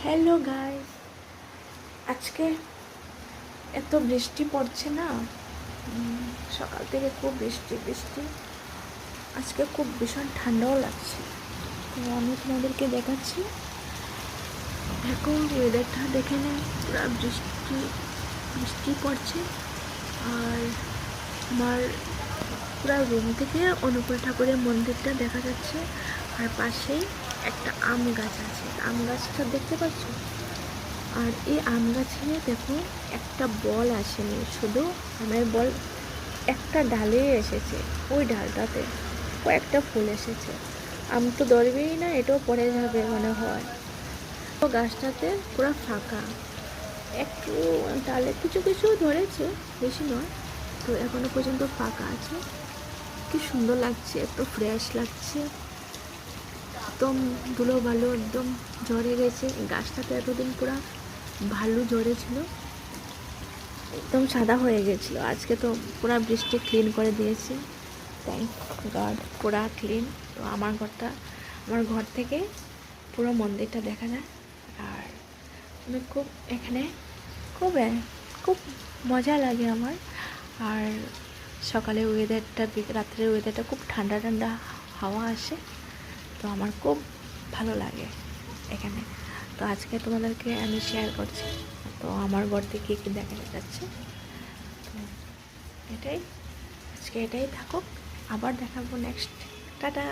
Hello guys, আজকে এত বৃষ্টি পড়ছে না। সকাল থেকে খুব বৃষ্টি বৃষ্টি। আজকে খুব ভীষণ ঠান্ডাও লাগছে। তো আমি তোমাদেরকে দেখাচ্ছি, দেখো ওয়েদারটা দেখে নে, পুরো বৃষ্টি বৃষ্টি পড়ছে। আর আমার পুরো রুম থেকে অনুকূল ঠাকুরের মন্দিরটা দেখা যাচ্ছে। আর পাশেই একটা আম গাছ আছে, আম গাছটা দেখতে পাচ্ছ। আর এই আম গাছে দেখো একটা বল আসেনি, শুধু আমের বল একটা ডালে এসেছে। ওই ডালটাতে কয়েকটা ফুল এসেছে। আম তো ধরবেই না, এটাও পড়ে যাবে মনে হয়। তো গাছটাতে পুরো ফাঁকা, একটু ডালে কিছু কিছু ধরেছে, বেশি নয়। তো এখনো পর্যন্ত ফাঁকা আছে। কি সুন্দর লাগছে, এত ফ্রেশ লাগছে। একদম ধুলো বালু একদম ঝরে গেছে। গাছটাতে এতদিন পুরা ভালো ঝরেছিল, একদম সাদা হয়ে গেছিল। আজকে তো পুরো বৃষ্টি ক্লিন করে দিয়েছে, থ্যাংক গড, পুরা ক্লিন। তো আমার ঘর থেকে পুরো মন্দিরটা দেখা যায়। আর আমি খুব এখানে খুব খুব মজা লাগে আমার। আর সকালে ওয়েদারটা, রাত্রের ওয়েদারটা খুব ঠান্ডা ঠান্ডা হাওয়া আসে, তো আমার খুব ভালো লাগে এখানে। তো আজকে তোমাদেরকে আমি শেয়ার করছি। তো আমার ঘর থেকে কী দেখা যাচ্ছে, তো এটাই আজকে, এটাই থাকুক। আবার দেখাবো নেক্সট। টাটা।